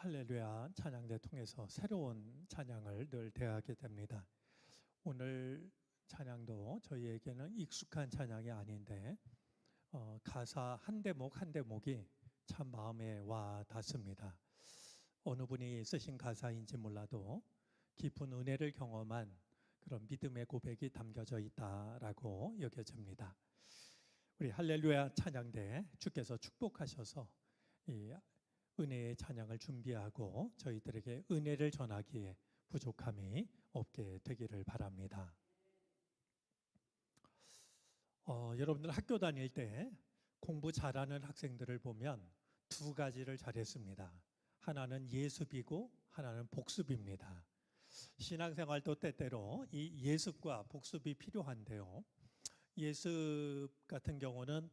할렐루야 찬양대 통해서 새로운 찬양을 늘 대하게 됩니다. 오늘 찬양도 저희에게는 익숙한 찬양이 아닌데 가사 한 대목 한 대목이 참 마음에 와 닿습니다. 어느 분이 쓰신 가사인지 몰라도 깊은 은혜를 경험한 그런 믿음의 고백이 담겨져 있다라고 여겨집니다. 우리 할렐루야 찬양대 주께서 축복하셔서 이 은혜의 찬양을 준비하고 저희들에게 은혜를 전하기에 부족함이 없게 되기를 바랍니다. 여러분들 학교 다닐 때 공부 잘하는 학생들을 보면 두 가지를 잘했습니다. 하나는 예습이고 하나는 복습입니다. 신앙생활도 때때로 이 예습과 복습이 필요한데요. 예습 같은 경우는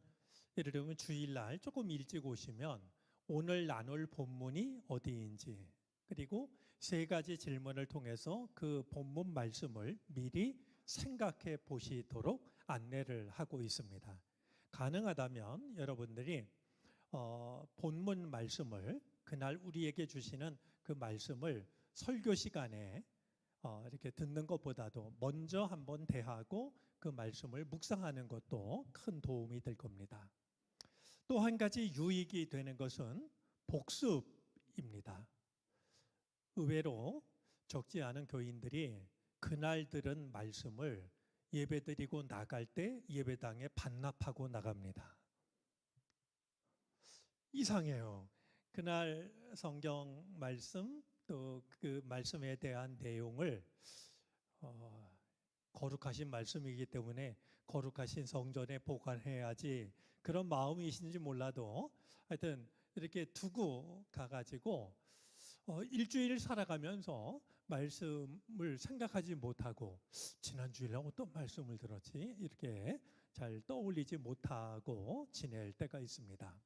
예를 들면 주일날 조금 일찍 오시면 오늘 나눌 본문이 어디인지, 그리고 세 가지 질문을 통해서 그 본문 말씀을 미리 생각해 보시도록 안내를 하고 있습니다. 가능하다면 여러분들이 본문 말씀을, 그날 우리에게 주시는 그 말씀을 설교 시간에 이렇게 듣는 것보다도 먼저 한번 대하고 그 말씀을 묵상하는 것도 큰 도움이 될 겁니다. 또 한 가지 유익이 되는 것은 복습입니다. 의외로 적지 않은 교인들이 그날 들은 말씀을 예배드리고 나갈 때 예배당에 반납하고 나갑니다. 이상해요. 그날 성경 말씀 또 그 말씀에 대한 내용을 거룩하신 말씀이기 때문에 거룩하신 성전에 보관해야지 그런 마음이신지 몰라도 하여튼 이렇게 두고 가가지고 일주일 살아가면서 말씀을 생각하지 못하고 지난주일에 어떤 말씀을 들었지 이렇게 잘 떠올리지 못하고 지낼 때가 있습니다.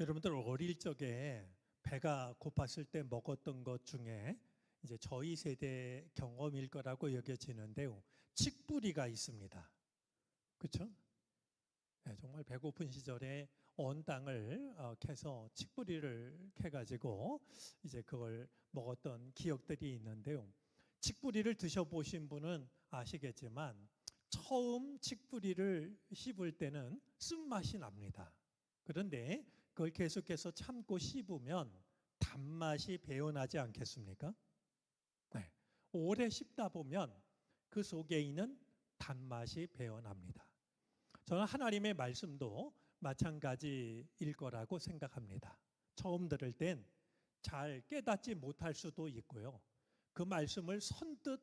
여러분들 어릴 적에 배가 고팠을 때 먹었던 것 중에 이제 저희 세대 경험일 거라고 여겨지는데요. 칡뿌리가 있습니다. 그렇죠? 네, 정말 배고픈 시절에 언 땅을 캐서 칡뿌리를 캐가지고 이제 그걸 먹었던 기억들이 있는데요. 칡뿌리를 드셔보신 분은 아시겠지만 처음 칡뿌리를 씹을 때는 쓴맛이 납니다. 그런데 그걸 계속해서 참고 씹으면 단맛이 배어나지 않겠습니까? 네. 오래 씹다 보면 그 속에 있는 단맛이 배어납니다. 저는 하나님의 말씀도 마찬가지일 거라고 생각합니다. 처음 들을 땐 잘 깨닫지 못할 수도 있고요. 그 말씀을 선뜻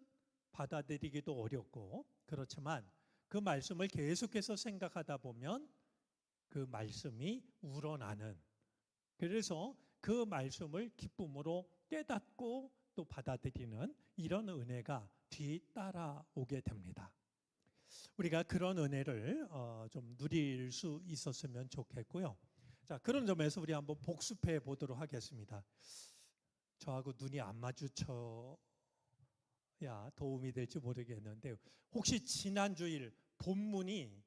받아들이기도 어렵고, 그렇지만 그 말씀을 계속해서 생각하다 보면 그 말씀이 우러나는, 그래서 그 말씀을 기쁨으로 깨닫고 또 받아들이는 이런 은혜가 뒤따라오게 됩니다. 우리가 그런 은혜를 좀 누릴 수 있었으면 좋겠고요. 자, 그런 점에서 우리 한번 복습해 보도록 하겠습니다. 저하고 눈이 안 마주쳐야 도움이 될지 모르겠는데 혹시 지난주일 본문이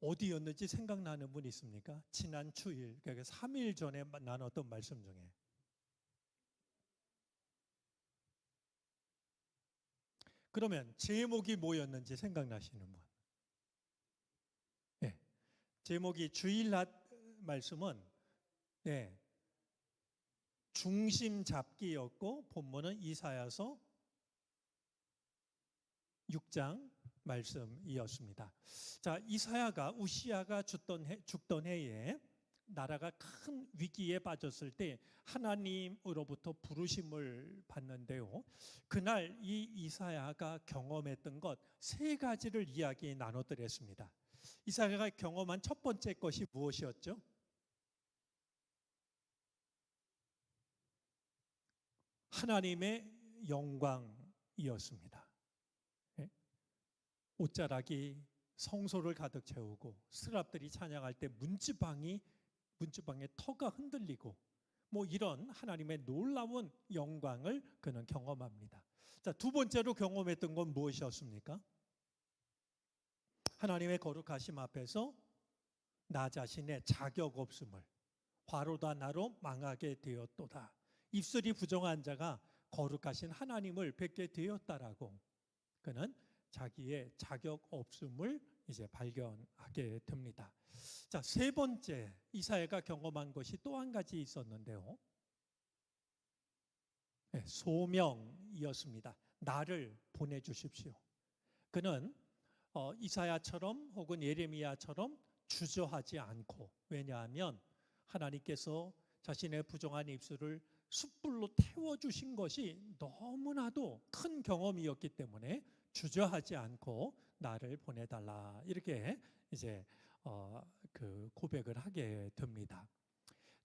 어디였는지 생각나는 분 있습니까? 지난 주일, 그러니까 3일 전에 나눴던 말씀 중에. 그러면 제목이 뭐였는지 생각나시는 분? 네. 제목이 주일낮 말씀은 중심 잡기였고 본문은 이사야서 6장 말씀이었습니다. 자, 이사야가 우시아가 죽던 해에 나라가 큰 위기에 빠졌을 때 하나님으로부터 부르심을 받는데요. 그날 이 이사야가 경험했던 것 세 가지를 이야기 나눠드렸습니다. 이사야가 경험한 첫 번째 것이 무엇이었죠? 하나님의 영광이었습니다. 옷자락이 성소를 가득 채우고 스랍들이 찬양할 때 문지방에 터가 흔들리고 뭐 이런 하나님의 놀라운 영광을 그는 경험합니다. 자, 두 번째로 경험했던 건 무엇이었습니까? 하나님의 거룩하심 앞에서 나 자신의 자격 없음을 과로다 나로 망하게 되었도다. 입술이 부정한 자가 거룩하신 하나님을 뵙게 되었다라고 그는 자기의 자격 없음을 이제 발견하게 됩니다. 자, 세 번째 이사야가 경험한 것이 또 한 가지 있었는데요. 네, 소명이었습니다. 나를 보내주십시오. 그는 이사야처럼 혹은 예레미야처럼 주저하지 않고, 왜냐하면 하나님께서 자신의 부정한 입술을 숯불로 태워주신 것이 너무나도 큰 경험이었기 때문에 주저하지 않고 나를 보내달라, 이렇게 이제 그 고백을 하게 됩니다.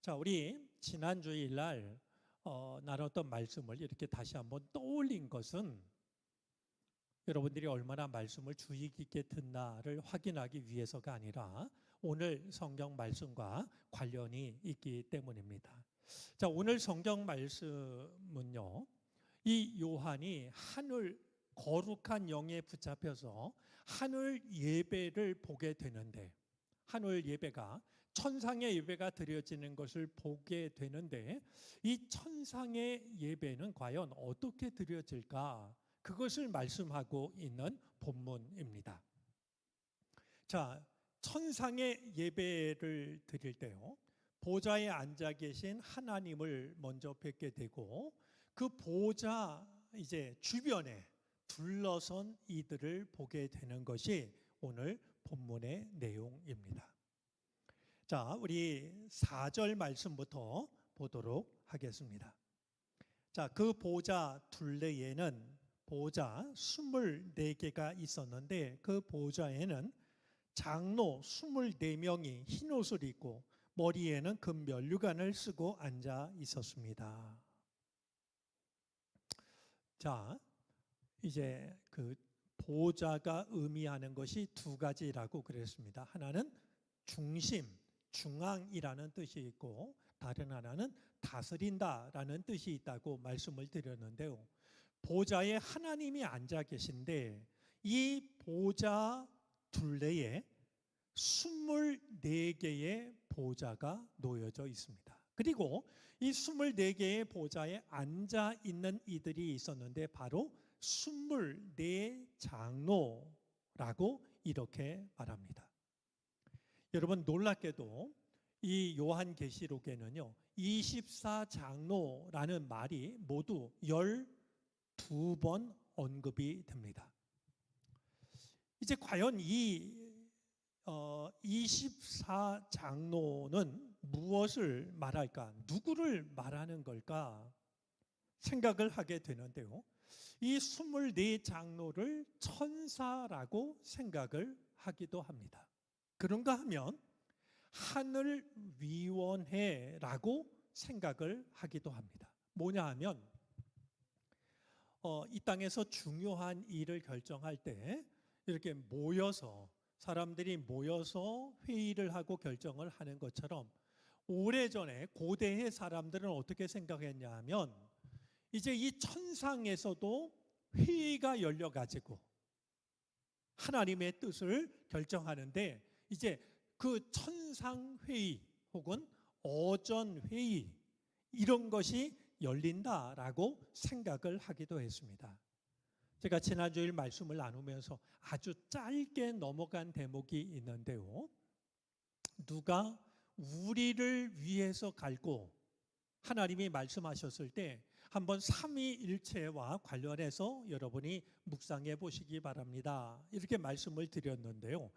자, 우리 지난 주일날 나눴던 말씀을 이렇게 다시 한번 떠올린 것은 여러분들이 얼마나 말씀을 주의 깊게 듣나를 확인하기 위해서가 아니라 오늘 성경 말씀과 관련이 있기 때문입니다. 자, 오늘 성경 말씀은요, 이 요한이 하늘 거룩한 영에 붙잡혀서 하늘 예배를 보게 되는데, 하늘 예배가 천상의 예배가 드려지는 것을 보게 되는데, 이 천상의 예배는 과연 어떻게 드려질까? 그것을 말씀하고 있는 본문입니다. 자, 천상의 예배를 드릴 때요, 보좌에 앉아 계신 하나님을 먼저 뵙게 되고, 그 보좌 이제 주변에 둘러선 이들을 보게 되는 것이 오늘 본문의 내용입니다. 자, 우리 4절 말씀부터 보도록 하겠습니다. 자, 그 보좌 둘레에는 보좌 24개가 있었는데, 그 보좌에는 장로 24명이 흰 옷을 입고 머리에는 금 면류관을 쓰고 앉아 있었습니다. 자, 이제 그 보좌가 의미하는 것이 두 가지라고 그랬습니다. 하나는 중심, 중앙이라는 뜻이 있고, 다른 하나는 다스린다라는 뜻이 있다고 말씀을 드렸는데요. 보좌에 하나님이 앉아 계신데, 이 보좌 둘레에 24개의 보좌가 놓여져 있습니다. 그리고 이 24개의 보좌에 앉아 있는 이들이 있었는데, 바로 24장로라고 이렇게 말합니다. 여러분, 놀랍게도 이 요한계시록에는요, 24장로라는 말이 모두 12번 언급이 됩니다. 이제 과연 이 24장로는 무엇을 말할까? 누구를 말하는 걸까? 생각을 하게 되는데요. 이 24장로를 천사라고 생각을 하기도 합니다. 그런가 하면 하늘위원회라고 생각을 하기도 합니다. 뭐냐 하면 이 땅에서 중요한 일을 결정할 때 이렇게 모여서, 사람들이 모여서 회의를 하고 결정을 하는 것처럼, 오래전에 고대의 사람들은 어떻게 생각했냐 하면, 이제 이 천상에서도 회의가 열려가지고 하나님의 뜻을 결정하는데, 이제 그 천상회의 혹은 어전회의 이런 것이 열린다라고 생각을 하기도 했습니다. 제가 지난주일 말씀을 나누면서 아주 짧게 넘어간 대목이 있는데요, 누가 우리를 위해서 갈고 하나님이 말씀하셨을 때 한번 삼위일체와 관련해서 여러분이 묵상해 보시기 바랍니다. 이렇게 말씀을 드렸는데요,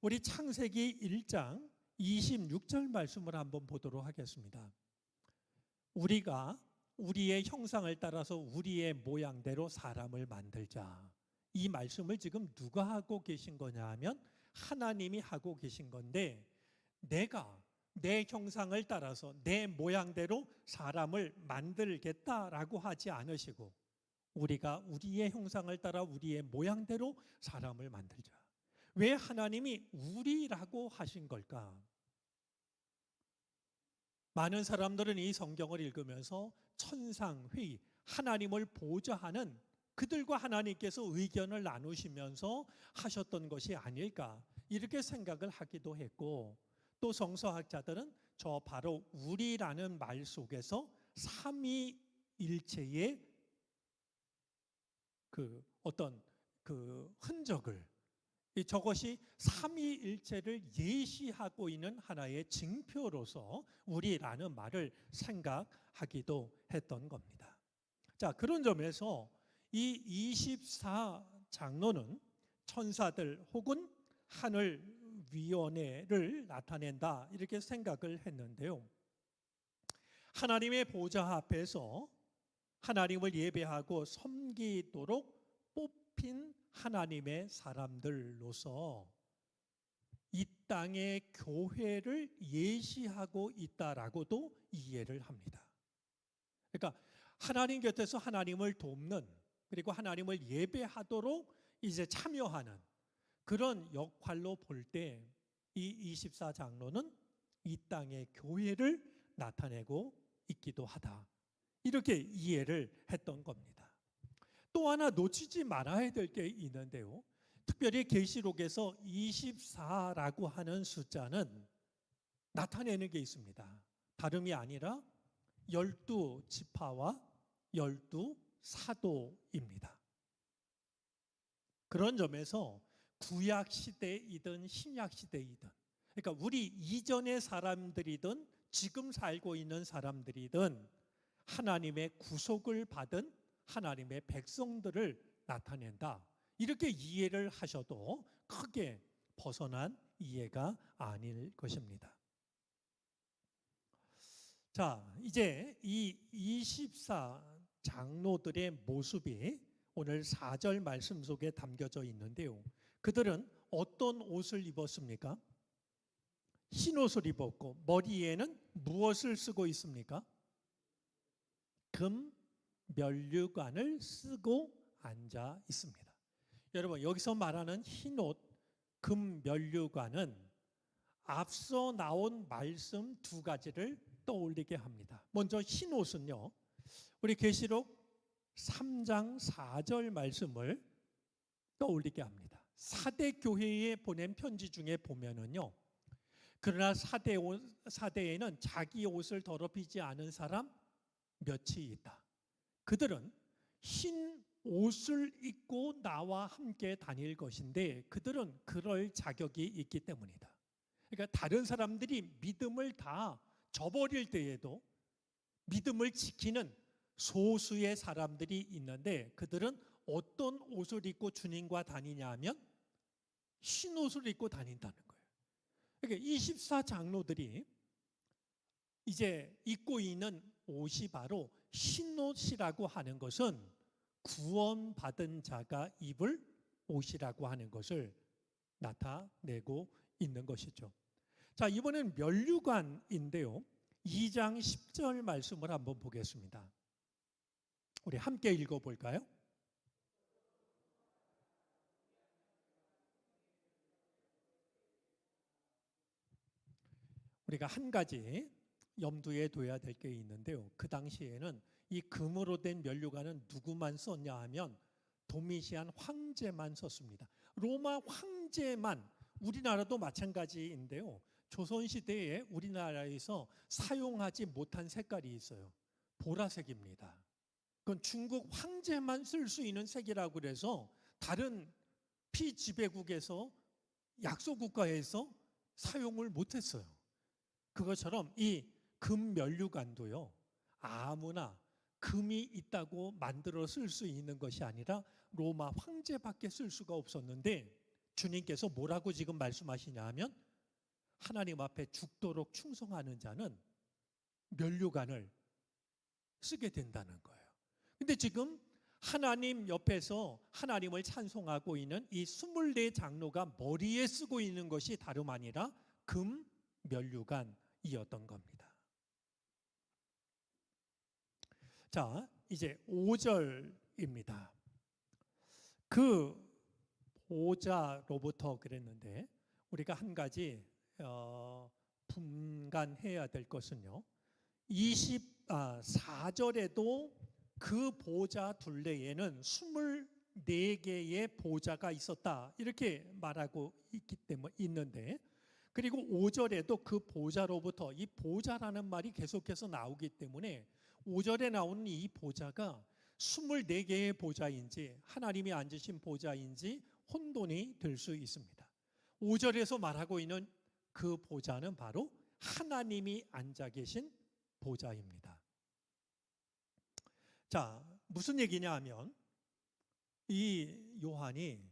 우리 창세기 1장 26절 말씀을 한번 보도록 하겠습니다. 우리가 우리의 형상을 따라서 우리의 모양대로 사람을 만들자. 이 말씀을 지금 누가 하고 계신 거냐 하면 하나님이 하고 계신 건데, 내가 내 형상을 따라서 내 모양대로 사람을 만들겠다라고 하지 않으시고, 우리가 우리의 형상을 따라 우리의 모양대로 사람을 만들자. 왜 하나님이 우리라고 하신 걸까? 많은 사람들은 이 성경을 읽으면서 천상회의, 하나님을 보좌하는 그들과 하나님께서 의견을 나누시면서 하셨던 것이 아닐까, 이렇게 생각을 하기도 했고, 또 성서학자들은 저 바로 우리라는 말 속에서 삼위일체의 그 어떤 그 흔적을, 저것이 삼위일체를 예시하고 있는 하나의 징표로서 우리라는 말을 생각하기도 했던 겁니다. 자, 그런 점에서 이 24장로는 천사들 혹은 하늘위원회를 나타낸다, 이렇게 생각을 했는데요. 하나님의 보좌 앞에서 하나님을 예배하고 섬기도록 뽑힌 하나님의 사람들로서 이 땅의 교회를 예시하고 있다라고도 이해를 합니다. 그러니까 하나님 곁에서 하나님을 돕는, 그리고 하나님을 예배하도록 이제 참여하는 그런 역할로 볼 때 이 24장로는 이 땅의 교회를 나타내고 있기도 하다, 이렇게 이해를 했던 겁니다. 또 하나 놓치지 말아야 될 게 있는데요. 특별히 계시록에서 24라고 하는 숫자는 나타내는 게 있습니다. 다름이 아니라 12지파와 12사도입니다. 그런 점에서 구약 시대이든 신약 시대이든, 그러니까 우리 이전의 사람들이든 지금 살고 있는 사람들이든 하나님의 구속을 받은 하나님의 백성들을 나타낸다, 이렇게 이해를 하셔도 크게 벗어난 이해가 아닐 것입니다. 자, 이제 이 24장로들의 모습이 오늘 4절 말씀 속에 담겨져 있는데요. 그들은 어떤 옷을 입었습니까? 흰 옷을 입었고 머리에는 무엇을 쓰고 있습니까? 금 면류관을 쓰고 앉아 있습니다. 여러분, 여기서 말하는 흰옷, 금 면류관은 앞서 나온 말씀 두 가지를 떠올리게 합니다. 먼저 흰옷은요, 우리 계시록 3장 4절 말씀을 떠올리게 합니다. 사대 교회에 보낸 편지 중에 보면은요, 그러나 사대에는 자기 옷을 더럽히지 않은 사람 몇이 있다. 그들은 흰 옷을 입고 나와 함께 다닐 것인데 그들은 그럴 자격이 있기 때문이다. 그러니까 다른 사람들이 믿음을 다 저버릴 때에도 믿음을 지키는 소수의 사람들이 있는데 그들은 어떤 옷을 입고 주님과 다니냐 하면 흰 옷을 입고 다닌다는 거예요. 그러니까 24장로들이 이제 입고 있는 옷이 바로 흰옷이라고 하는 것은 구원받은 자가 입을 옷이라고 하는 것을 나타내고 있는 것이죠. 자, 이번엔 면류관인데요. 2장 10절 말씀을 한번 보겠습니다. 우리 함께 읽어볼까요? 우리가 한 가지 염두에 둬야 될 게 있는데요. 그 당시에는 이 금으로 된 면류관은 누구만 썼냐 하면 도미시안 황제만 썼습니다. 로마 황제만, 우리나라도 마찬가지인데요. 조선시대에 우리나라에서 사용하지 못한 색깔이 있어요. 보라색입니다. 그건 중국 황제만 쓸 수 있는 색이라고 그래서 다른 피지배국에서 약소국가에서 사용을 못했어요. 그것처럼 이 금면류관도요, 아무나 금이 있다고 만들어 쓸 수 있는 것이 아니라 로마 황제밖에 쓸 수가 없었는데 주님께서 뭐라고 지금 말씀하시냐 하면 하나님 앞에 죽도록 충성하는 자는 면류관을 쓰게 된다는 거예요. 근데 지금 하나님 옆에서 하나님을 찬송하고 있는 이 24장로가 머리에 쓰고 있는 것이 다름 아니라 금 면류관이었던 겁니다. 자, 이제 5절입니다. 그 보좌로부터 그랬는데 우리가 한 가지 분간해야 될 것은요, 24절에도 그 보좌 둘레에는 24개의 보좌가 있었다, 이렇게 말하고 있기 때문에 있는데 그리고 5절에도 그 보좌로부터, 이 보좌라는 말이 계속해서 나오기 때문에 5절에 나오는 이 보좌가 24개의 보좌인지 하나님이 앉으신 보좌인지 혼돈이 될 수 있습니다. 5절에서 말하고 있는 그 보좌는 바로 하나님이 앉아 계신 보좌입니다. 자, 무슨 얘기냐 하면 이 요한이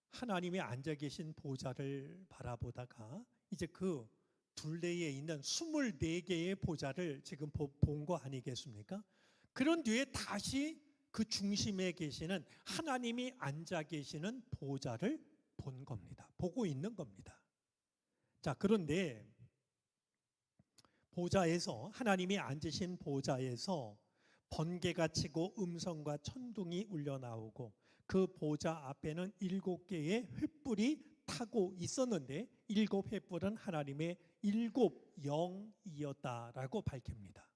하나님이 앉아 계신 보좌를 바라보다가 이제 그 둘레에 있는 24개의 보좌를 지금 본 거 아니겠습니까? 그런 뒤에 다시 그 중심에 계시는 하나님이 앉아 계시는 보좌를 본 겁니다. 보고 있는 겁니다. 자, 그런데 보좌에서, 하나님이 앉으신 보좌에서 번개가 치고 음성과 천둥이 울려 나오고 그 보좌 앞에는 7개의 횃불이 타고 있었는데 7횃불은 하나님의 7영이었다라고 밝힙니다.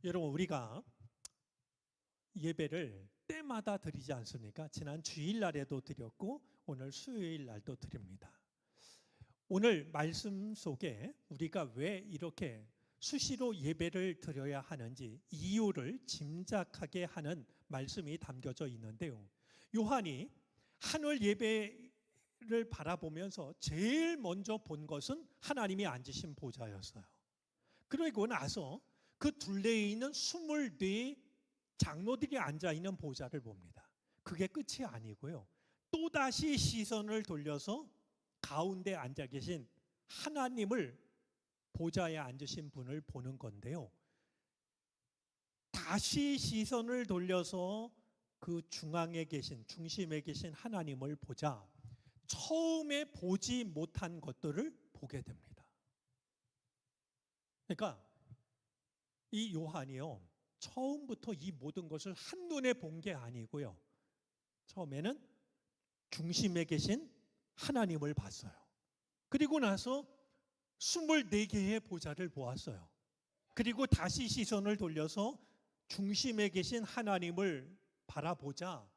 여러분, 우리가 예배를 때마다 드리지 않습니까? 지난 주일날에도 드렸고 오늘 수요일날도 드립니다. 오늘 말씀 속에 우리가 왜 이렇게 수시로 예배를 드려야 하는지 이유를 짐작하게 하는 말씀이 담겨져 있는데요. 요한이 하늘 예배를 바라보면서 제일 먼저 본 것은 하나님이 앉으신 보좌였어요. 그리고 나서 그 둘레에 있는 24 장로들이 앉아 있는 보좌를 봅니다. 그게 끝이 아니고요. 또다시 시선을 돌려서 가운데 앉아 계신 하나님을, 보좌에 앉으신 분을 보는 건데요. 다시 시선을 돌려서 그 중앙에 계신, 중심에 계신 하나님을 보자 처음에 보지 못한 것들을 보게 됩니다. 그러니까 이 요한이요, 처음부터 이 모든 것을 한눈에 본 게 아니고요. 처음에는 중심에 계신 하나님을 봤어요. 그리고 나서 24개의 보좌를 보았어요. 그리고 다시 시선을 돌려서 중심에 계신 하나님을 바라보자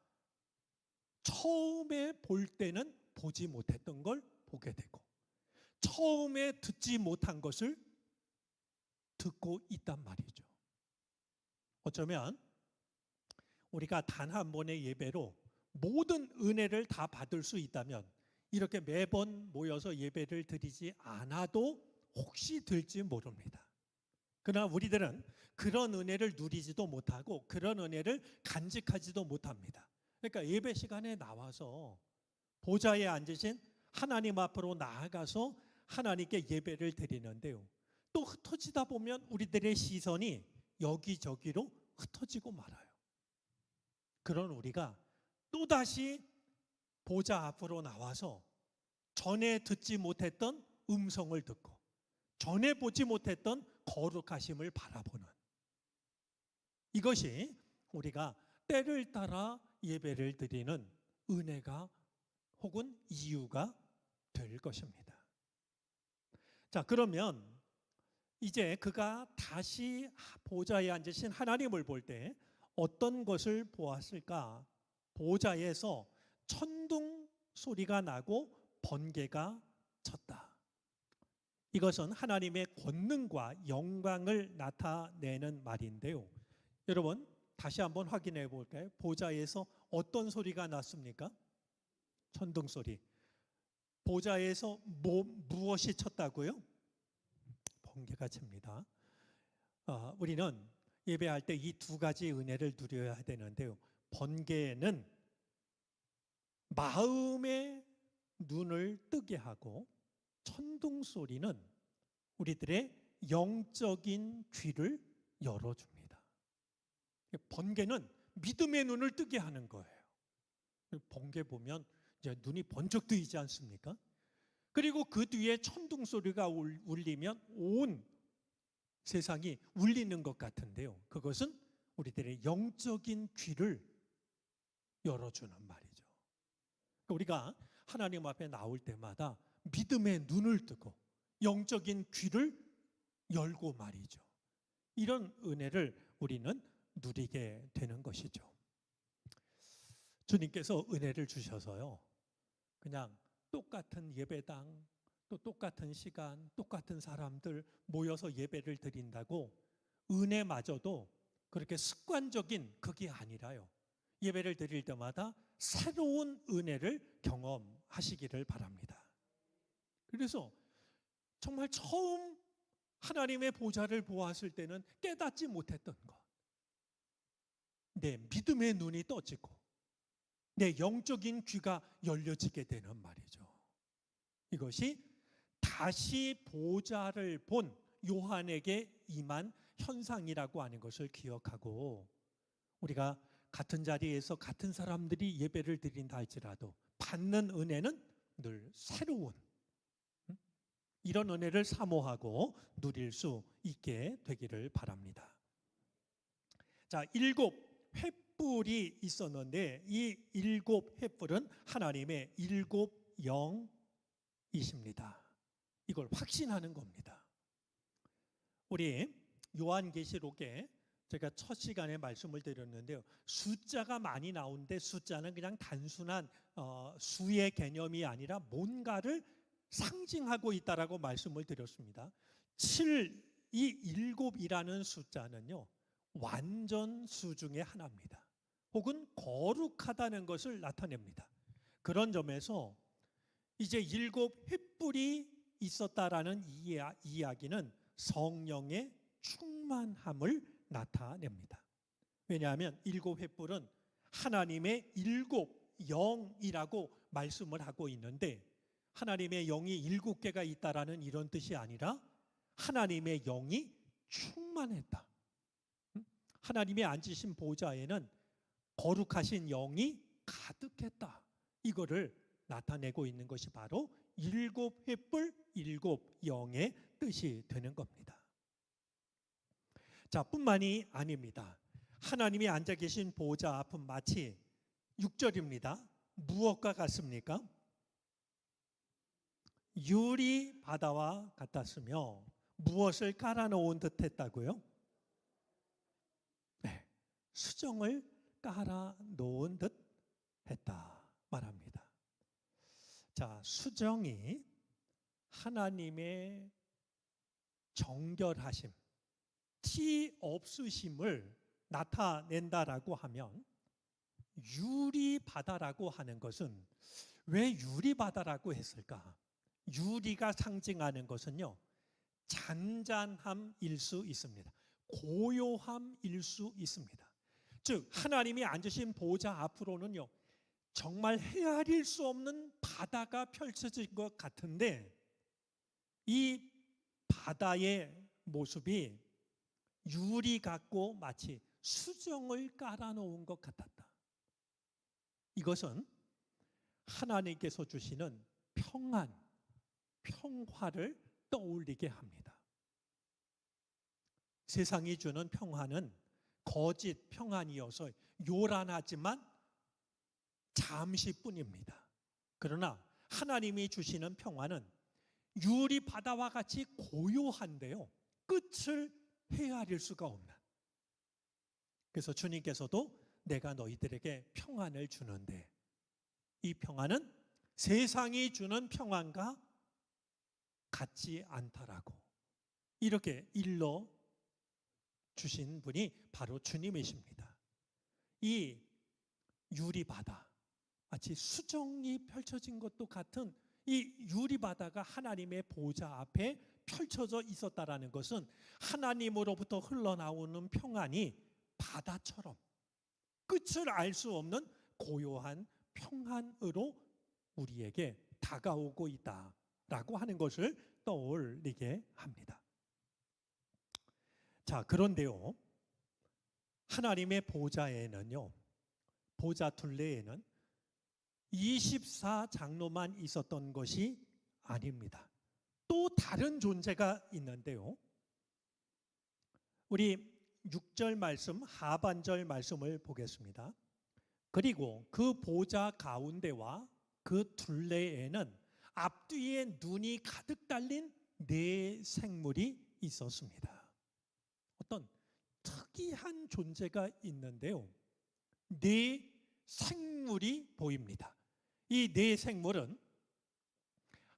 처음에 볼 때는 보지 못했던 걸 보게 되고 처음에 듣지 못한 것을 듣고 있단 말이죠. 어쩌면 우리가 단 한 번의 예배로 모든 은혜를 다 받을 수 있다면 이렇게 매번 모여서 예배를 드리지 않아도 혹시 될지 모릅니다. 그러나 우리들은 그런 은혜를 누리지도 못하고 그런 은혜를 간직하지도 못합니다. 그러니까 예배 시간에 나와서 보좌에 앉으신 하나님 앞으로 나아가서 하나님께 예배를 드리는데요. 또 흩어지다 보면 우리들의 시선이 여기저기로 흩어지고 말아요. 그런 우리가 또다시 보좌 앞으로 나와서 전에 듣지 못했던 음성을 듣고 전에 보지 못했던 거룩하심을 바라보는, 이것이 우리가 때를 따라 예배를 드리는 은혜가 혹은 이유가 될 것입니다. 자, 그러면 이제 그가 다시 보좌에 앉으신 하나님을 볼 때 어떤 것을 보았을까? 보좌에서 천둥 소리가 나고 번개가 쳤다. 이것은 하나님의 권능과 영광을 나타내는 말인데요. 여러분, 다시 한번 확인해 볼까요? 보좌에서 어떤 소리가 났습니까? 천둥 소리. 보좌에서 무엇이 쳤다고요? 번개가 칩니다. 우리는 예배할 때 이 두 가지 은혜를 누려야 되는데요. 번개는 마음의 눈을 뜨게 하고 천둥 소리는 우리들의 영적인 귀를 열어줍니다. 번개는 믿음의 눈을 뜨게 하는 거예요. 번개 보면 이제 눈이 번쩍 뜨이지 않습니까? 그리고 그 뒤에 천둥 소리가 울리면 온 세상이 울리는 것 같은데요. 그것은 우리들의 영적인 귀를 열어주는 말이죠. 우리가 하나님 앞에 나올 때마다 믿음의 눈을 뜨고 영적인 귀를 열고 말이죠. 이런 은혜를 우리는 누리게 되는 것이죠. 주님께서 은혜를 주셔서요, 그냥 똑같은 예배당, 또 똑같은 시간, 똑같은 사람들 모여서 예배를 드린다고 은혜마저도 그렇게 습관적인 그게 아니라요. 예배를 드릴 때마다 새로운 은혜를 경험하시기를 바랍니다. 그래서 정말 처음 하나님의 보좌를 보았을 때는 깨닫지 못했던 것, 내 믿음의 눈이 떠지고 내 영적인 귀가 열려지게 되는 말이죠. 이것이 다시 보좌를 본 요한에게 임한 현상이라고 하는 것을 기억하고, 우리가 같은 자리에서 같은 사람들이 예배를 드린다 할지라도 받는 은혜는 늘 새로운, 이런 은혜를 사모하고 누릴 수 있게 되기를 바랍니다. 자, 7 횃불이 있었는데 이 7 횃불은 하나님의 7 영이십니다. 이걸 확신하는 겁니다. 우리 요한계시록에 제가 첫 시간에 말씀을 드렸는데요, 숫자가 많이 나오는데 숫자는 그냥 단순한 수의 개념이 아니라 뭔가를 상징하고 있다라고 말씀을 드렸습니다. 7, 이 7이라는 숫자는요, 완전수 중에 하나입니다. 혹은 거룩하다는 것을 나타냅니다. 그런 점에서 이제 7 횃불이 있었다라는 이야기는 성령의 충만함을 나타냅니다. 왜냐하면 7 횃불은 하나님의 7 영이라고 말씀을 하고 있는데, 하나님의 영이 7개가 있다라는 이런 뜻이 아니라 하나님의 영이 충만했다. 하나님의 앉으신 보좌에는 거룩하신 영이 가득했다. 이거를 나타내고 있는 것이 바로 7 횃불 7 영의 뜻이 되는 겁니다. 자, 뿐만이 아닙니다. 하나님이 앉아 계신 보좌 앞은 마치 6절입니다. 무엇과 같습니까? 유리 바다와 같았으며 무엇을 깔아놓은 듯 했다고요? 네, 수정을 깔아놓은 듯 했다 말합니다. 자, 수정이 하나님의 정결하심, 티 없으심을 나타낸다라고 하면, 유리바다라고 하는 것은 왜 유리바다라고 했을까? 유리가 상징하는 것은요, 잔잔함일 수 있습니다. 고요함일 수 있습니다. 즉 하나님이 앉으신 보좌 앞으로는요, 정말 헤아릴 수 없는 바다가 펼쳐진 것 같은데, 이 바다의 모습이 유리 같고 마치 수정을 깔아놓은 것 같았다. 이것은 하나님께서 주시는 평안, 평화를 떠올리게 합니다. 세상이 주는 평안은 거짓 평안이어서 요란하지만 잠시뿐입니다. 그러나 하나님이 주시는 평안은 유리 바다와 같이 고요한데요, 끝을 헤아릴 수가 없는. 그래서 주님께서도 내가 너희들에게 평안을 주는데 이 평안은 세상이 주는 평안과 같지 않다라고 이렇게 일러 주신 분이 바로 주님이십니다. 이 유리바다, 마치 수정이 펼쳐진 것도 같은 이 유리바다가 하나님의 보좌 앞에 펼쳐져 있었다라는 것은 하나님으로부터 흘러나오는 평안이 바다처럼 끝을 알 수 없는 고요한 평안으로 우리에게 다가오고 있다라고 하는 것을 떠올리게 합니다. 자, 그런데요, 하나님의 보좌에는요, 보좌 둘레에는 24장로만 있었던 것이 아닙니다. 또 다른 존재가 있는데요, 우리 6절 말씀, 하반절 말씀을 보겠습니다. 그리고 그 보좌 가운데와 그 둘레에는 앞뒤에 눈이 가득 달린 네 생물이 있었습니다. 어떤 특이한 존재가 있는데요, 네 생물이 보입니다. 이 네 생물은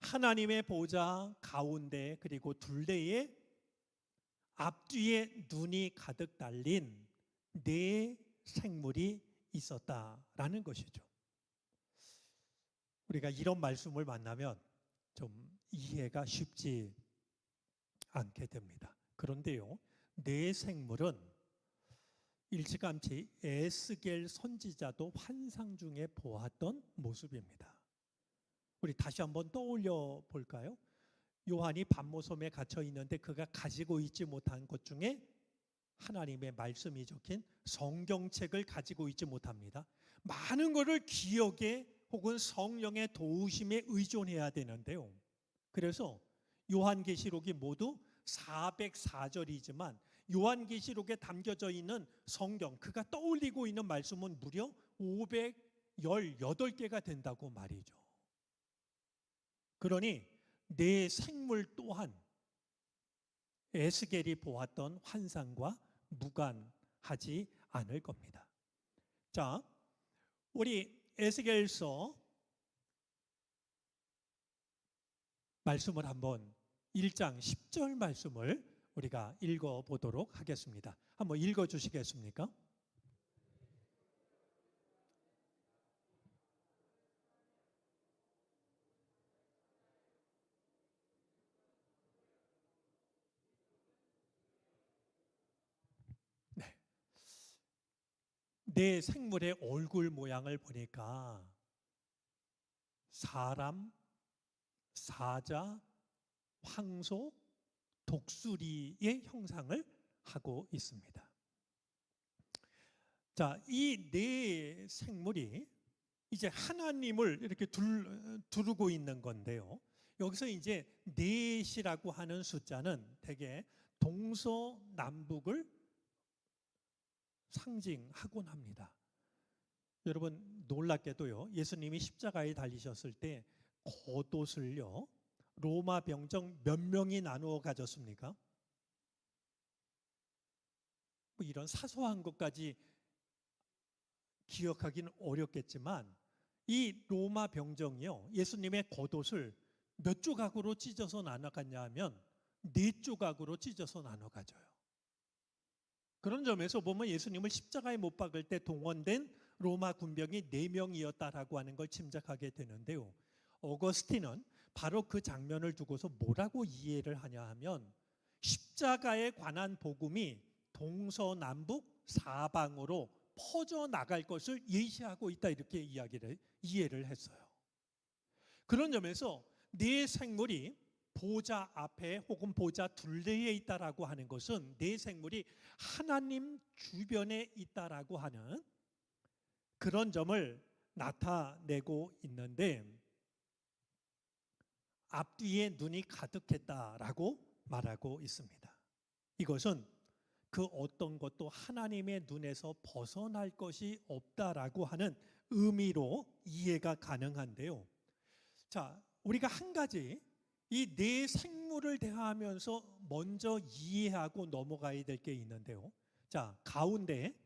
하나님의 보좌 가운데 그리고 둘레에 앞뒤에 눈이 가득 달린 네 생물이 있었다라는 것이죠. 우리가 이런 말씀을 만나면 좀 이해가 쉽지 않게 됩니다. 그런데요, 네 생물은 일찌감치 에스겔 선지자도 환상 중에 보았던 모습입니다. 우리 다시 한번 떠올려 볼까요? 요한이 밤모섬에 갇혀 있는데 그가 가지고 있지 못한 것 중에 하나님의 말씀이 적힌 성경책을 가지고 있지 못합니다. 많은 것을 기억에 혹은 성령의 도우심에 의존해야 되는데요. 그래서 요한계시록이 모두 404절이지만 요한계시록에 담겨져 있는 성경, 그가 떠올리고 있는 말씀은 무려 518개가 된다고 말이죠. 그러니 내 생물 또한 에스겔이 보았던 환상과 무관하지 않을 겁니다. 자, 우리 에스겔서 말씀을 한번 1장 10절 말씀을 우리가 읽어보도록 하겠습니다. 한번 읽어주시겠습니까? 네. 내 생물의 얼굴 모양을 보니까 사람, 사자, 황소, 독수리의 형상을 하고 있습니다. 자, 이 네 생물이 이제 하나님을 이렇게 두르고 있는 건데요. 여기서 이제 넷이라고 하는 숫자는 대개 동서남북을 상징하곤 합니다. 여러분 놀랍게도요, 예수님이 십자가에 달리셨을 때 겉옷을요 로마 병정 몇 명이 나누어 가졌습니까? 뭐 이런 사소한 것까지 기억하기는 어렵겠지만 이 로마 병정이요 예수님의 겉옷을 몇 조각으로 찢어서 나눠갔냐 하면 네 조각으로 찢어서 나눠가져요. 그런 점에서 보면 예수님을 십자가에 못 박을 때 동원된 로마 군병이 4명이었다라고 하는 걸 짐작하게 되는데요. 어거스틴은 바로 그 장면을 두고서 뭐라고 이해를 하냐 하면 십자가에 관한 복음이 동서남북 사방으로 퍼져나갈 것을 예시하고 있다, 이렇게 이해를 했어요. 그런 점에서 네 생물이 보좌 앞에 혹은 보좌 둘레에 있다라고 하는 것은 네 생물이 하나님 주변에 있다라고 하는 그런 점을 나타내고 있는데, 앞뒤에 눈이 가득했다라고 말하고 있습니다. 이것은 그 어떤 것도 하나님의 눈에서 벗어날 것이 없다라고 하는 의미로 이해가 가능한데요. 자, 우리가 한 가지 이 네 생물을 대하면서 먼저 이해하고 넘어가야 될 게 있는데요. 자, 가운데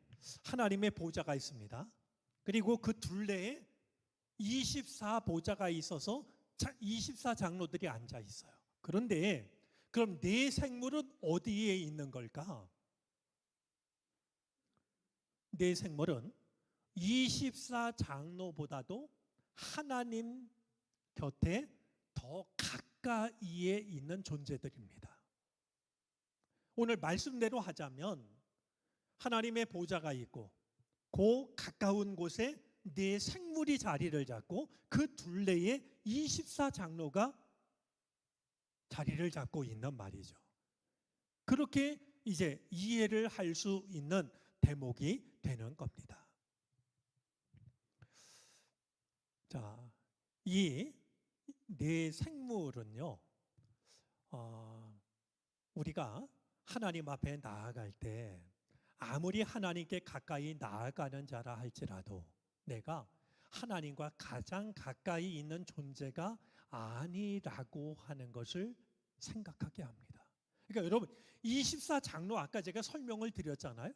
하나님의 보좌가 있습니다. 그리고 그 둘레에 24보좌가 있어서 24장로들이 앉아 있어요. 그런데 그럼 네 생물은 어디에 있는 걸까? 네 생물은 24장로보다도 하나님 곁에 더 가까이에 있는 존재들입니다. 오늘 말씀대로 하자면 하나님의 보좌가 있고 그 가까운 곳에 네 생물이 자리를 잡고 그 둘레에 24장로가 자리를 잡고 있는 말이죠. 그렇게 이제 이해를 할 수 있는 대목이 되는 겁니다. 자, 이 네 생물은요, 우리가 하나님 앞에 나아갈 때 아무리 하나님께 가까이 나아가는 자라 할지라도 내가 하나님과 가장 가까이 있는 존재가 아니라고 하는 것을 생각하게 합니다. 그러니까 여러분 24장로 아까 제가 설명을 드렸잖아요.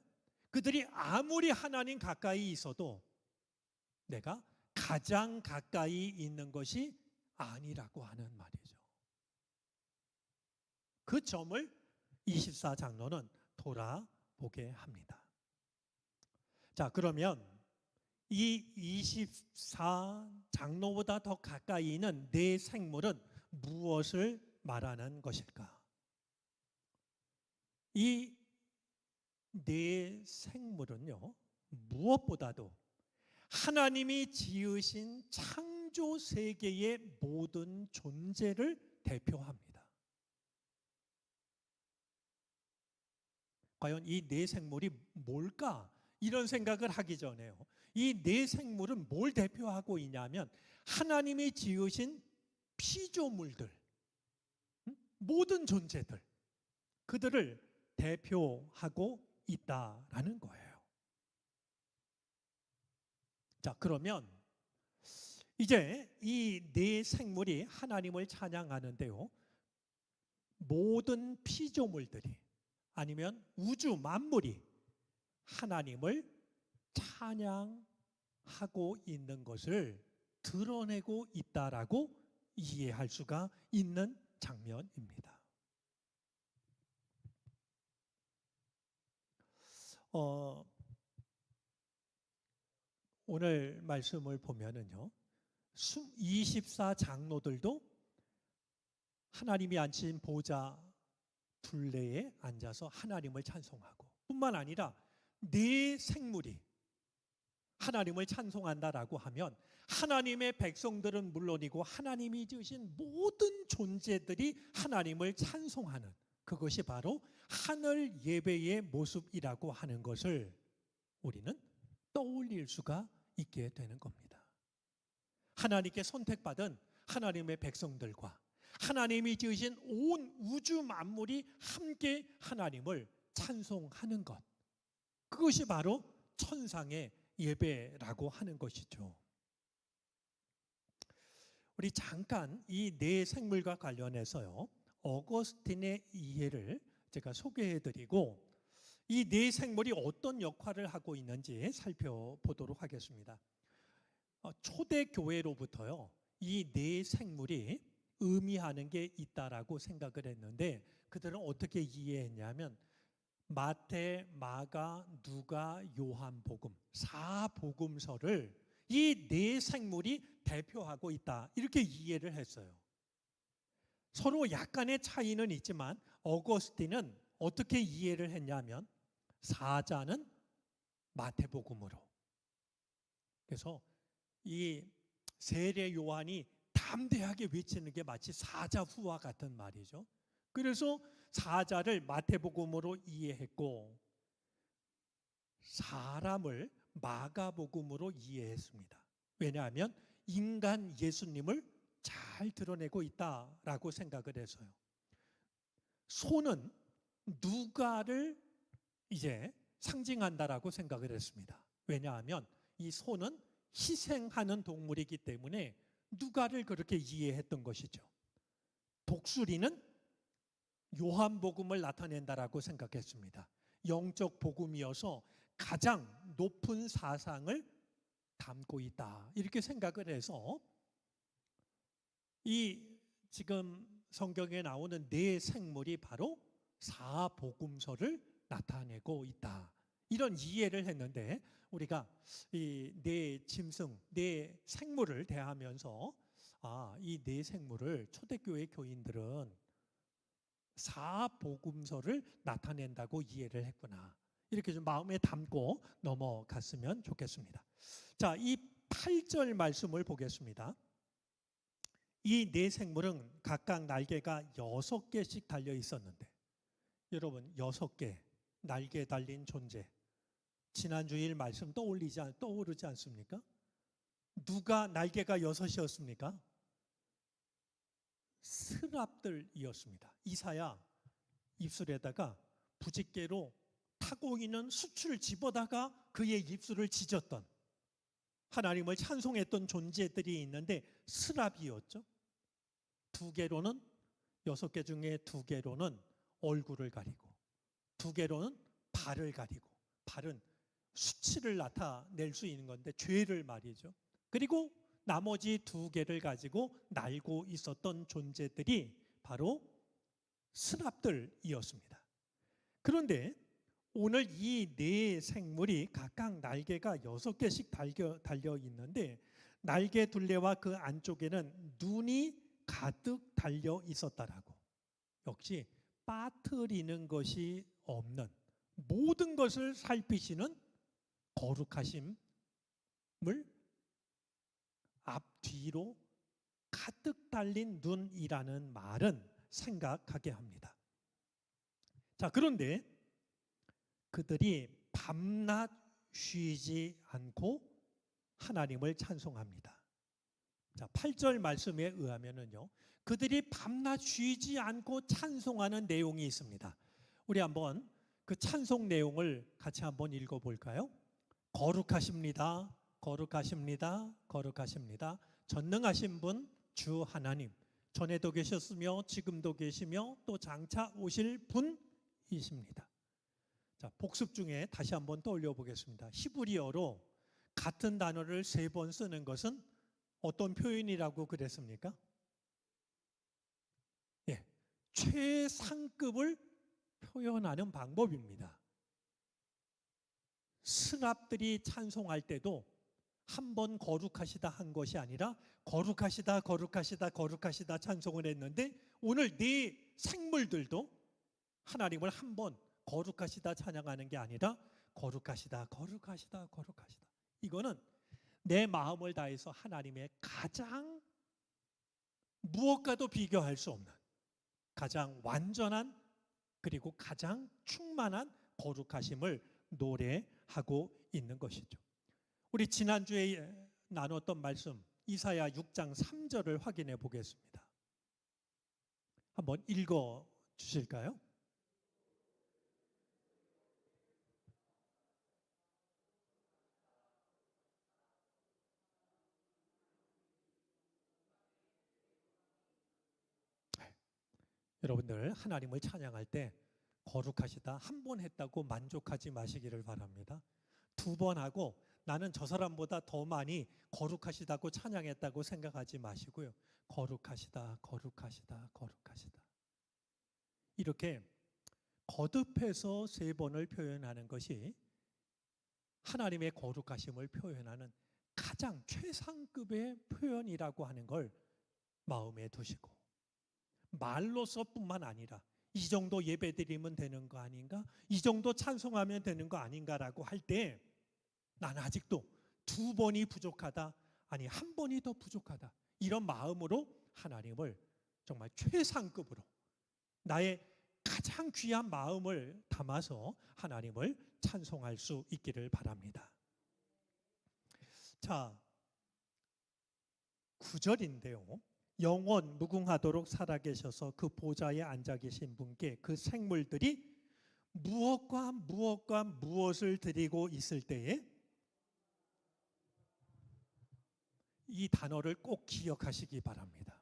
그들이 아무리 하나님 가까이 있어도 내가 가장 가까이 있는 것이 아니라고 하는 말이죠. 그 점을 24장로는 돌아보게 합니다. 자, 그러면 이 24장로보다 더 가까이 있는 네 생물은 무엇을 말하는 것일까? 이 네 생물은요, 무엇보다도 하나님이 지으신 창조 세계의 모든 존재를 대표합니다. 과연 이 네 생물이 뭘까? 이런 생각을 하기 전에요, 이 네 생물은 뭘 대표하고 있냐면 하나님이 지으신 피조물들, 모든 존재들, 그들을 대표하고 있다라는 거예요. 자, 그러면 이제 이 네 생물이 하나님을 찬양하는데요, 모든 피조물들이 아니면 우주 만물이 하나님을 찬양하고 있는 것을 드러내고 있다라고 이해할 수가 있는 장면입니다. 오늘 말씀을 보면은요, 24장로들도 하나님이 앉으신 보좌 둘레에 앉아서 하나님을 찬송하고, 뿐만 아니라 네 생물이 하나님을 찬송한다라고 하면 하나님의 백성들은 물론이고 하나님이 지으신 모든 존재들이 하나님을 찬송하는, 그것이 바로 하늘 예배의 모습이라고 하는 것을 우리는 떠올릴 수가 있게 되는 겁니다. 하나님께 선택받은 하나님의 백성들과 하나님이 지으신 온 우주 만물이 함께 하나님을 찬송하는 것, 그것이 바로 천상의 예배라고 하는 것이죠. 우리 잠깐 이 네 생물과 관련해서요, 어거스틴의 이해를 제가 소개해드리고 이 네 생물이 어떤 역할을 하고 있는지 살펴보도록 하겠습니다. 초대교회로부터요, 이 네 생물이 의미하는 게 있다라고 생각을 했는데, 그들은 어떻게 이해했냐면 마태, 마가, 누가, 요한복음 4복음서를 이 네 생물이 대표하고 있다, 이렇게 이해를 했어요. 서로 약간의 차이는 있지만 어거스틴은 어떻게 이해를 했냐면 사자는 마태복음으로, 그래서 이 세례 요한이 담대하게 외치는 게 마치 사자후와 같은 말이죠. 그래서 사자를 마태복음으로 이해했고 사람을 마가복음으로 이해했습니다. 왜냐하면 인간 예수님을 잘 드러내고 있다라고 생각을 해서요. 소는 누가를 이제 상징한다라고 생각을 했습니다. 왜냐하면 이 소는 희생하는 동물이기 때문에 누가를 그렇게 이해했던 것이죠. 독수리는 요한복음을 나타낸다라고 생각했습니다. 영적 복음이어서 가장 높은 사상을 담고 있다, 이렇게 생각을 해서 이 지금 성경에 나오는 네 생물이 바로 사복음서를 나타내고 있다, 이런 이해를 했는데, 우리가 이 네 짐승, 네 생물을 대하면서 이 네 생물을 초대교회 교인들은 사복음서를 나타낸다고 이해를 했구나, 이렇게 좀 마음에 담고 넘어갔으면 좋겠습니다. 자, 이 8절 말씀을 보겠습니다. 이 네 생물은 각각 날개가 6개씩 달려 있었는데, 여러분 6개 날개 달린 존재, 지난주일 말씀 떠오르지 않습니까? 누가 날개가 6이었습니까? 스랍들이었습니다. 이사야 입술에다가 부집개로 타고 있는 수출을 집어다가 그의 입술을 찢었던, 하나님을 찬송했던 존재들이 있는데 스랍이었죠. 6개 중에 2개로는 얼굴을 가리고 2개로는 발을 가리고, 발은 수치를 나타낼 수 있는 건데 죄를 말이죠. 그리고 나머지 두 개를 가지고 날고 있었던 존재들이 바로 스랍들이었습니다. 그런데 오늘 이 네 생물이 각각 날개가 6개씩 달려 있는데 날개 둘레와 그 안쪽에는 눈이 가득 달려 있었다라고. 역시 빠뜨리는 것이 없는, 모든 것을 살피시는 거룩하심을 앞뒤로 가득 달린 눈이라는 말은 생각하게 합니다. 자, 그런데 그들이 밤낮 쉬지 않고 하나님을 찬송합니다. 자, 8절 말씀에 의하면은요, 그들이 밤낮 쉬지 않고 찬송하는 내용이 있습니다. 우리 한번 그 찬송 내용을 같이 한번 읽어볼까요? 거룩하십니다. 거룩하십니다. 거룩하십니다. 전능하신 분 주 하나님, 전에도 계셨으며 지금도 계시며 또 장차 오실 분이십니다. 자, 복습 중에 다시 한번 떠올려 보겠습니다. 히브리어로 같은 단어를 3번 쓰는 것은 어떤 표현이라고 그랬습니까? 예, 최상급을 표현하는 방법입니다. 스랍들이 찬송할 때도 한 번 거룩하시다 한 것이 아니라 거룩하시다 거룩하시다 거룩하시다 찬송을 했는데 오늘 네 생물들도 하나님을 한 번 거룩하시다 찬양하는 게 아니라 거룩하시다 거룩하시다 거룩하시다. 이거는 내 마음을 다해서 하나님의 가장 무엇과도 비교할 수 없는 가장 완전한 그리고 가장 충만한 거룩하심을 노래하고 있는 것이죠. 우리 지난주에 나눴던 말씀 이사야 6장 3절을 확인해 보겠습니다. 한번 읽어 주실까요? 여러분들 하나님을 찬양할 때 거룩하시다 한 번 했다고 만족하지 마시기를 바랍니다. 2번 하고 나는 저 사람보다 더 많이 거룩하시다고 찬양했다고 생각하지 마시고요. 거룩하시다 거룩하시다 거룩하시다 이렇게 거듭해서 3번을 표현하는 것이 하나님의 거룩하심을 표현하는 가장 최상급의 표현이라고 하는 걸 마음에 두시고 말로서뿐만 아니라 이 정도 예배드리면 되는 거 아닌가? 이 정도 찬송하면 되는 거 아닌가라고 할 때 나는 아직도 2번이 부족하다. 아니 1번이 더 부족하다. 이런 마음으로 하나님을 정말 최상급으로 나의 가장 귀한 마음을 담아서 하나님을 찬송할 수 있기를 바랍니다. 자, 9절인데요. 영원 무궁하도록 살아계셔서 그 보좌에 앉아 계신 분께 그 생물들이 무엇과 무엇과 무엇을 드리고 있을 때에 이 단어를 꼭 기억하시기 바랍니다.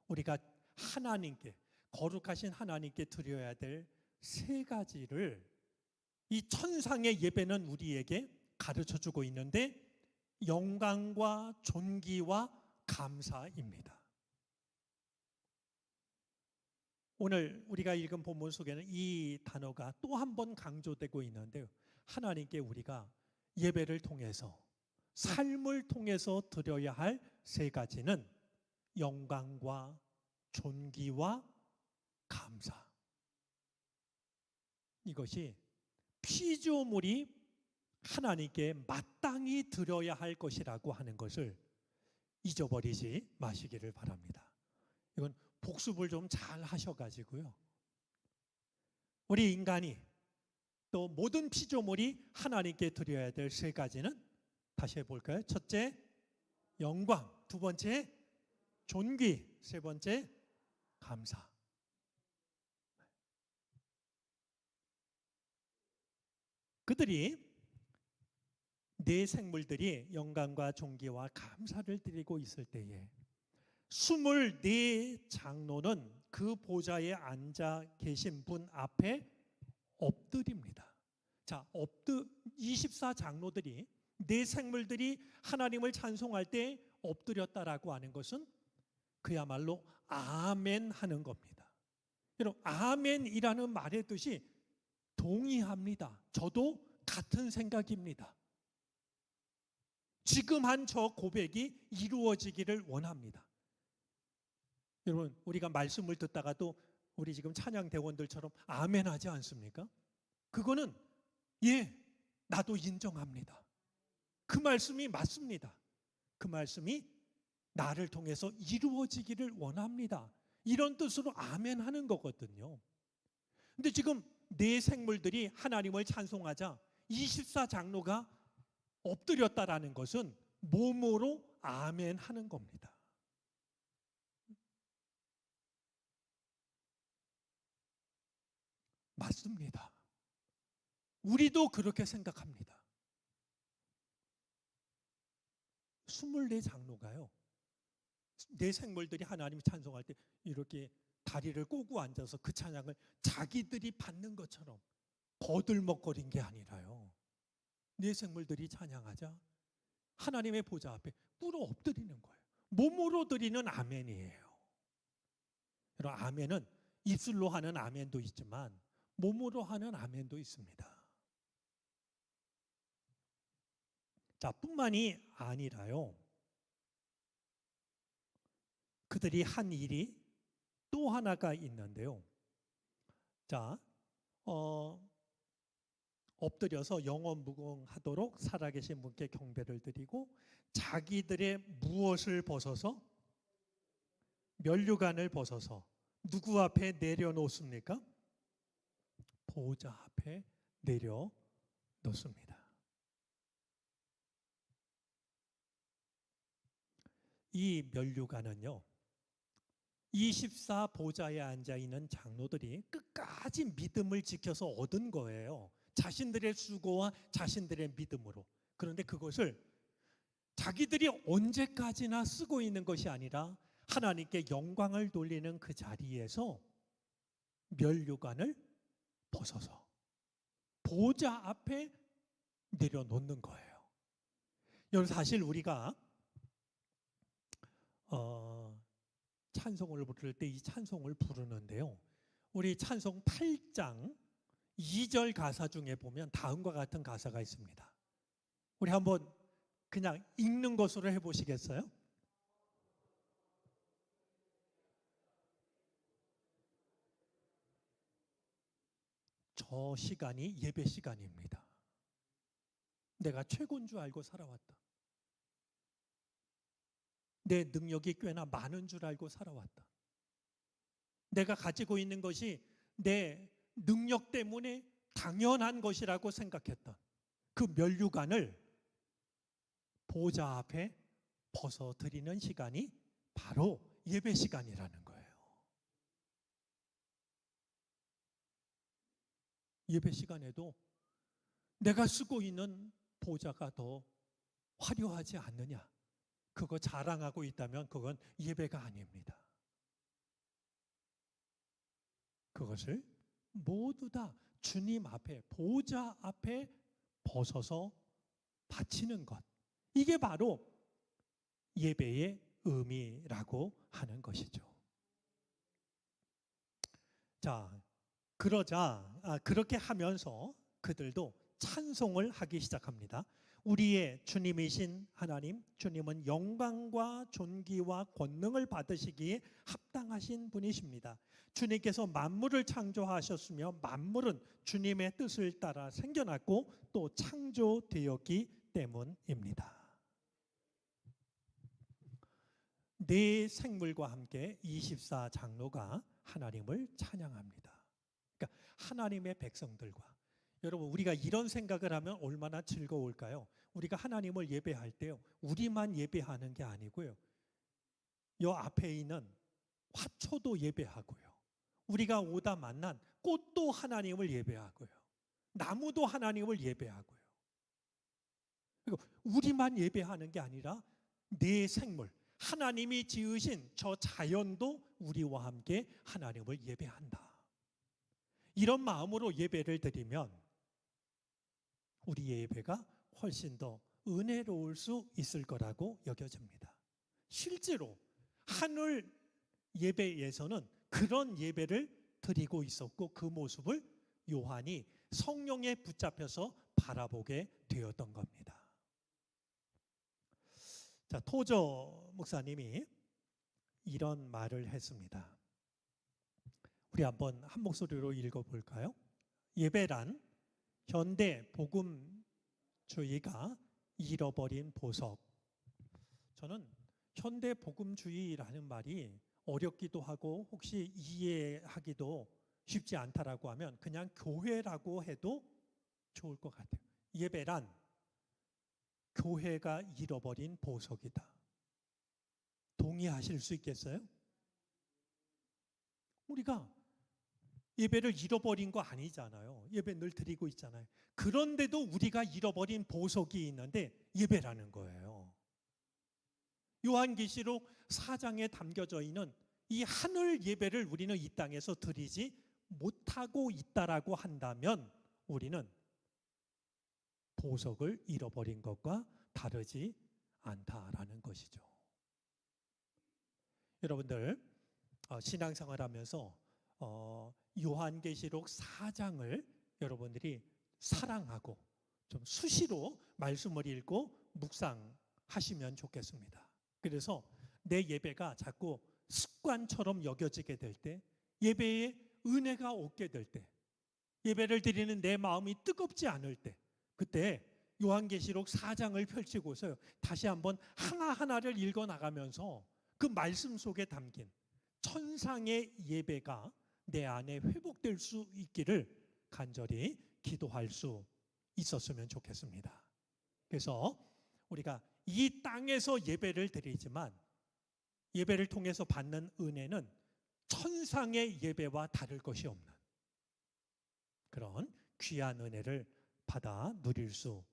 우리가 하나님께 거룩하신 하나님께 드려야 될 3가지를 이 천상의 예배는 우리에게 가르쳐주고 있는데 영광과 존귀와 감사입니다. 오늘 우리가 읽은 본문 속에는 이 단어가 또 한 번 강조되고 있는데요. 하나님께 우리가 예배를 통해서 삶을 통해서 드려야 할 3가지는 영광과 존귀와 감사. 이것이 피조물이 하나님께 마땅히 드려야 할 것이라고 하는 것을 잊어버리지 마시기를 바랍니다. 이건 복습을 좀 잘 하셔가지고요. 우리 인간이 또 모든 피조물이 하나님께 드려야 될 3가지는 다시 해볼까요? 첫째, 영광. 2번째, 존귀. 3번째, 감사. 그들이 네 생물들이 영광과 존귀와 감사를 드리고 있을 때에 24 장로는 그 보좌에 앉아 계신 분 앞에 엎드립니다. 자, 24 장로들이 네 생물들이 하나님을 찬송할 때 엎드렸다라고 하는 것은 그야말로 아멘 하는 겁니다. 여러분, 아멘이라는 말의 뜻이 동의합니다. 저도 같은 생각입니다. 지금 한 저 고백이 이루어지기를 원합니다. 여러분, 우리가 말씀을 듣다가도 우리 지금 찬양 대원들처럼 아멘 하지 않습니까? 그거는 나도 인정합니다. 그 말씀이 맞습니다. 그 말씀이 나를 통해서 이루어지기를 원합니다. 이런 뜻으로 아멘 하는 거거든요. 근데 지금 네 생물들이 하나님을 찬송하자 24장로가 엎드렸다라는 것은 몸으로 아멘 하는 겁니다. 맞습니다. 우리도 그렇게 생각합니다. 24장로가요. 네 생물들이 하나님 찬송할 때 이렇게 다리를 꼬고 앉아서 그 찬양을 자기들이 받는 것처럼 거들먹거린 게 아니라요. 네 생물들이 찬양하자 하나님의 보좌 앞에 꿇어 엎드리는 거예요. 몸으로 드리는 아멘이에요. 여러분, 아멘은 입술로 하는 아멘도 있지만 몸으로 하는 아멘도 있습니다. 자, 뿐만이 아니라요. 그들이 한 일이 또 하나가 있는데요. 자, 엎드려서 영원무궁하도록 살아계신 분께 경배를 드리고 자기들의 무엇을 벗어서 면류관을 벗어서 누구 앞에 내려놓습니까? 보좌 앞에 내려놓습니다. 이 면류관은요, 24 보좌에 앉아있는 장로들이 끝까지 믿음을 지켜서 얻은 거예요. 자신들의 수고와 자신들의 믿음으로. 그런데 그것을 자기들이 언제까지나 쓰고 있는 것이 아니라 하나님께 영광을 돌리는 그 자리에서 면류관을 벗어서 보좌 앞에 내려놓는 거예요. 여러분, 사실 우리가 찬송을 부를 때 이 찬송을 부르는데요. 우리 찬송 8장 2절 가사 중에 보면 다음과 같은 가사가 있습니다. 우리 한번 그냥 읽는 것으로 해보시겠어요? 저 시간이 예배 시간입니다. 내가 최고인 줄 알고 살아왔다. 내 능력이 꽤나 많은 줄 알고 살아왔다. 내가 가지고 있는 것이 내 능력 때문에 당연한 것이라고 생각했던 그 면류관을 보좌 앞에 벗어드리는 시간이 바로 예배 시간이라는 거예요. 예배 시간에도 내가 쓰고 있는 보좌가 더 화려하지 않느냐, 그거 자랑하고 있다면 그건 예배가 아닙니다. 그것을 모두 다 주님 앞에, 보좌 앞에 벗어서 바치는 것, 이게 바로 예배의 의미라고 하는 것이죠. 자, 그렇게 하면서 그들도 찬송을 하기 시작합니다. 우리의 주님이신 하나님, 주님은 영광과 존귀와 권능을 받으시기에 합당하신 분이십니다. 주님께서 만물을 창조하셨으며 만물은 주님의 뜻을 따라 생겨났고 또 창조되었기 때문입니다. 네 생물과 함께 24장로가 하나님을 찬양합니다. 그러니까 하나님의 백성들과, 여러분, 우리가 이런 생각을 하면 얼마나 즐거울까요? 우리가 하나님을 예배할 때요, 우리만 예배하는 게 아니고요, 요 앞에 있는 화초도 예배하고요, 우리가 오다 만난 꽃도 하나님을 예배하고요, 나무도 하나님을 예배하고요. 그리고 우리만 예배하는 게 아니라 네 생물, 하나님이 지으신 저 자연도 우리와 함께 하나님을 예배한다. 이런 마음으로 예배를 드리면 우리의 예배가 훨씬 더 은혜로울 수 있을 거라고 여겨집니다. 실제로 하늘 예배에서는 그런 예배를 드리고 있었고 그 모습을 요한이 성령에 붙잡혀서 바라보게 되었던 겁니다. 자, 토저 목사님이 이런 말을 했습니다. 우리 한번 한 목소리로 읽어볼까요? 예배란 현대 복음주의가 잃어버린 보석. 저는 현대 복음주의라는 말이 어렵기도 하고 혹시 이해하기도 쉽지 않다라고 하면 그냥 교회라고 해도 좋을 것 같아요. 예배란 교회가 잃어버린 보석이다. 동의하실 수 있겠어요? 우리가 예배를 잃어버린 거 아니잖아요. 예배 늘 드리고 있잖아요. 그런데도 우리가 잃어버린 보석이 있는데 예배라는 거예요. 요한계시록 4장에 담겨져 있는 이 하늘 예배를 우리는 이 땅에서 드리지 못하고 있다라고 한다면 우리는 보석을 잃어버린 것과 다르지 않다라는 것이죠. 여러분들 신앙생활하면서 요한계시록 4장을 여러분들이 사랑하고 좀 수시로 말씀을 읽고 묵상하시면 좋겠습니다. 그래서 내 예배가 자꾸 습관처럼 여겨지게 될 때, 예배에 은혜가 없게 될 때, 예배를 드리는 내 마음이 뜨겁지 않을 때, 그때 요한계시록 4장을 펼치고서 다시 한번 하나하나를 읽어나가면서 그 말씀 속에 담긴 천상의 예배가 내 안에 회복될 수 있기를 간절히 기도할 수 있었으면 좋겠습니다. 그래서 우리가 이 땅에서 예배를 드리지만 예배를 통해서 받는 은혜는 천상의 예배와 다를 것이 없는 그런 귀한 은혜를 받아 누릴 수